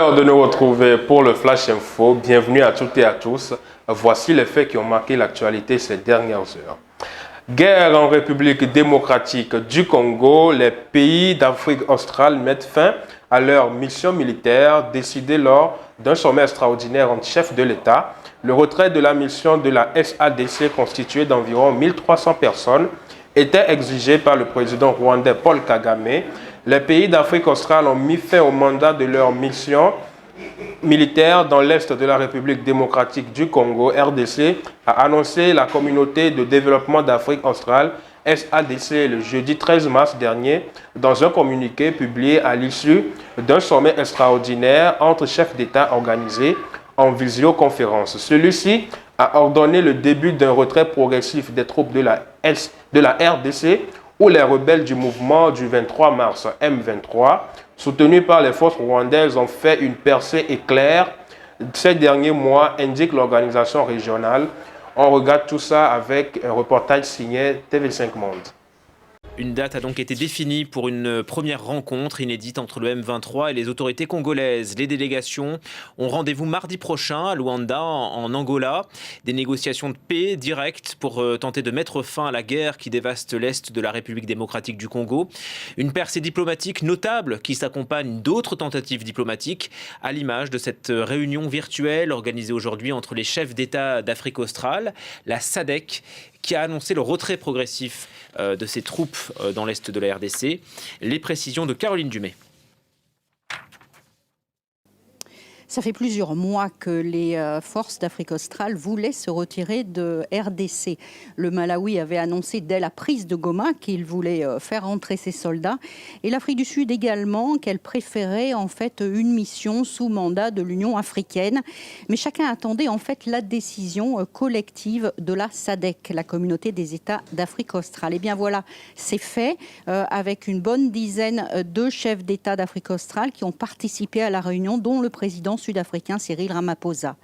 L'heure de nous retrouver pour le Flash Info. Bienvenue à toutes et à tous. Voici les faits qui ont marqué l'actualité ces dernières heures. Guerre en République démocratique du Congo. Les pays d'Afrique australe mettent fin à leur mission militaire décidée lors d'un sommet extraordinaire entre chefs de l'État. Le retrait de la mission de la SADC constituée d'environ 1300 personnes était exigé par le président rwandais Paul Kagame. Les pays d'Afrique australe ont mis fin au mandat de leur mission militaire dans l'est de la République démocratique du Congo. RDC a annoncé la communauté de développement d'Afrique australe, SADC, le jeudi 13 mars dernier, dans un communiqué publié à l'issue d'un sommet extraordinaire entre chefs d'État organisé en visioconférence. Celui-ci a ordonné le début d'un retrait progressif des troupes de la RDC où les rebelles du mouvement du 23 mars M23, soutenus par les forces rwandaises, ont fait une percée éclair ces derniers mois, indique l'organisation régionale. On regarde tout ça avec un reportage signé TV5 Monde. Une date a donc été définie pour une première rencontre inédite entre le M23 et les autorités congolaises. Les délégations ont rendez-vous mardi prochain à Luanda, en Angola. Des négociations de paix directes pour tenter de mettre fin à la guerre qui dévaste l'Est de la République démocratique du Congo. Une percée diplomatique notable qui s'accompagne d'autres tentatives diplomatiques, à l'image de cette réunion virtuelle organisée aujourd'hui entre les chefs d'État d'Afrique australe, la SADC, qui a annoncé le retrait progressif de ses troupes dans l'est de la RDC. Les précisions de Caroline Dumais. Ça fait plusieurs mois que les forces d'Afrique australe voulaient se retirer de RDC. Le Malawi avait annoncé dès la prise de Goma qu'il voulait faire entrer ses soldats. Et l'Afrique du Sud également, qu'elle préférait en fait une mission sous mandat de l'Union africaine. Mais chacun attendait en fait la décision collective de la SADC, la communauté des États d'Afrique australe. Et bien voilà, c'est fait avec une bonne dizaine de chefs d'État d'Afrique australe qui ont participé à la réunion, dont le président sud-africain Cyril Ramaphosa.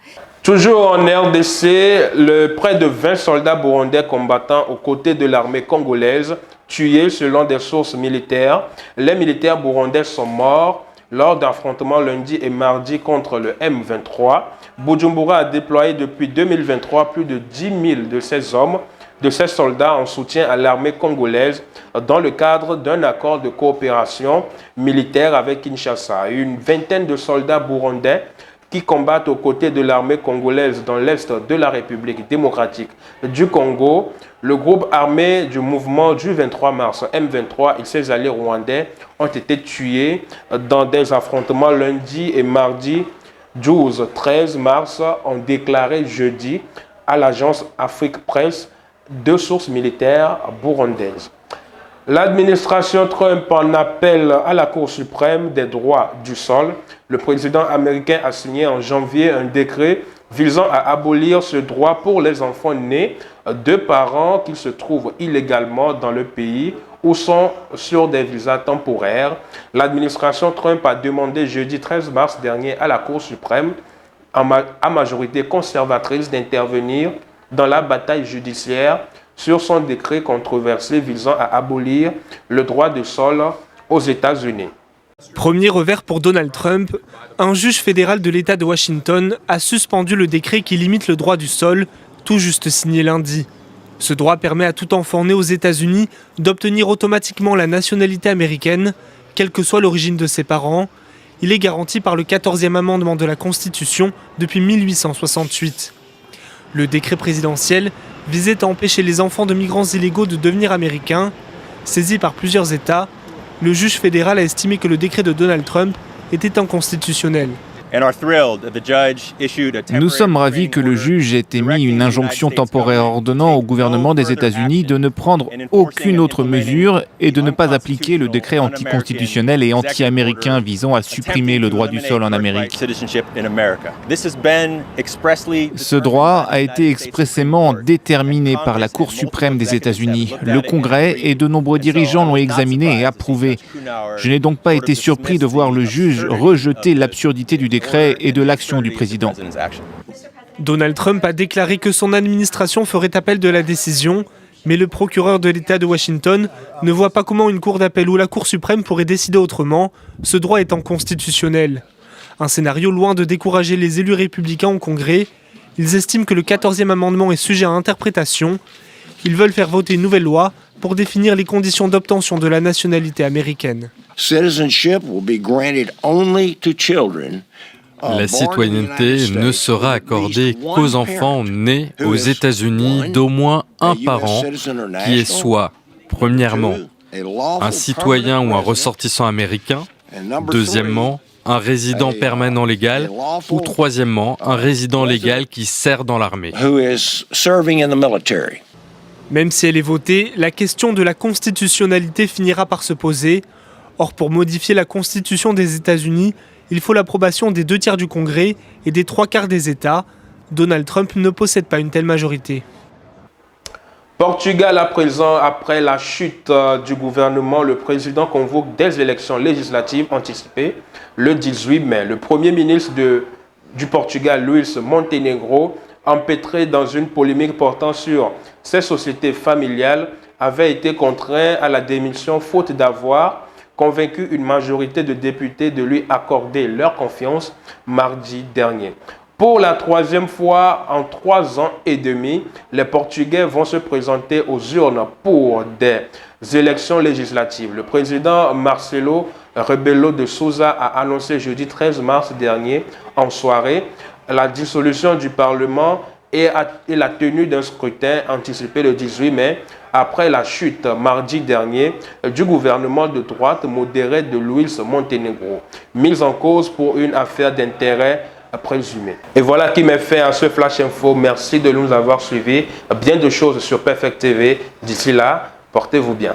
Toujours en RDC, près de 20 soldats burundais combattant aux côtés de l'armée congolaise, tués selon des sources militaires. Les militaires burundais sont morts lors d'affrontements lundi et mardi contre le M23. Bujumbura a déployé depuis 2023 plus de 10 000 de ces hommes, de ces soldats en soutien à l'armée congolaise dans le cadre d'un accord de coopération militaire avec Kinshasa. Une vingtaine de soldats burundais qui combattent aux côtés de l'armée congolaise dans l'est de la République démocratique du Congo. Le groupe armé du mouvement du 23 mars M23 et ses alliés rwandais ont été tués dans des affrontements lundi et mardi 12-13 mars, ont déclaré jeudi à l'agence Afrique Presse deux sources militaires burundaises. L'administration Trump en appelle à la Cour suprême des droits du sol. Le président américain a signé en janvier un décret visant à abolir ce droit pour les enfants nés de parents qui se trouvent illégalement dans le pays ou sont sur des visas temporaires. L'administration Trump a demandé jeudi 13 mars dernier à la Cour suprême, à majorité conservatrice, d'intervenir dans la bataille judiciaire sur son décret controversé visant à abolir le droit de sol aux États-Unis. Premier revers pour Donald Trump, un juge fédéral de l'État de Washington a suspendu le décret qui limite le droit du sol, tout juste signé lundi. Ce droit permet à tout enfant né aux États-Unis d'obtenir automatiquement la nationalité américaine, quelle que soit l'origine de ses parents. Il est garanti par le 14e amendement de la Constitution depuis 1868. Le décret présidentiel visait à empêcher les enfants de migrants illégaux de devenir américains. Saisi par plusieurs États, le juge fédéral a estimé que le décret de Donald Trump était inconstitutionnel. Nous sommes ravis que le juge ait émis une injonction temporaire ordonnant au gouvernement des États-Unis de ne prendre aucune autre mesure et de ne pas appliquer le décret anticonstitutionnel et anti-américain visant à supprimer le droit du sol en Amérique. Ce droit a été expressément déterminé par la Cour suprême des États-Unis. Le Congrès et de nombreux dirigeants l'ont examiné et approuvé. Je n'ai donc pas été surpris de voir le juge rejeter l'absurdité du décret et de l'action du président. Donald Trump a déclaré que son administration ferait appel de la décision, mais le procureur de l'État de Washington ne voit pas comment une cour d'appel ou la Cour suprême pourrait décider autrement, ce droit étant constitutionnel. Un scénario loin de décourager les élus républicains au Congrès. Ils estiment que le 14e amendement est sujet à interprétation. Ils veulent faire voter une nouvelle loi pour définir les conditions d'obtention de la nationalité américaine. La citoyenneté ne sera accordée qu'aux enfants nés aux États-Unis d'au moins un parent qui est soit, premièrement, un citoyen ou un ressortissant américain, deuxièmement, un résident permanent légal, ou troisièmement, un résident légal qui sert dans l'armée. Même si elle est votée, la question de la constitutionnalité finira par se poser. Or, pour modifier la Constitution des États-Unis, il faut l'approbation des 2/3 du Congrès et des 3/4 des États. Donald Trump ne possède pas une telle majorité. Portugal à présent, après la chute du gouvernement, le président convoque des élections législatives anticipées le 18 mai. Le premier ministre du Portugal, Luís Montenegro, empêtré dans une polémique portant sur ses sociétés familiales, avait été contraint à la démission faute d'avoir convaincu une majorité de députés de lui accorder leur confiance mardi dernier. Pour la troisième fois en 3 ans et demi, les Portugais vont se présenter aux urnes pour des élections législatives. Le président Marcelo Rebelo de Sousa a annoncé jeudi 13 mars dernier en soirée la dissolution du Parlement et la tenue d'un scrutin anticipé le 18 mai après la chute mardi dernier du gouvernement de droite modéré de Luís Montenegro, mis en cause pour une affaire d'intérêt présumé. Et voilà qui met fin à ce Flash Info. Merci de nous avoir suivis. Bien de choses sur Perfect TV. D'ici là, portez-vous bien.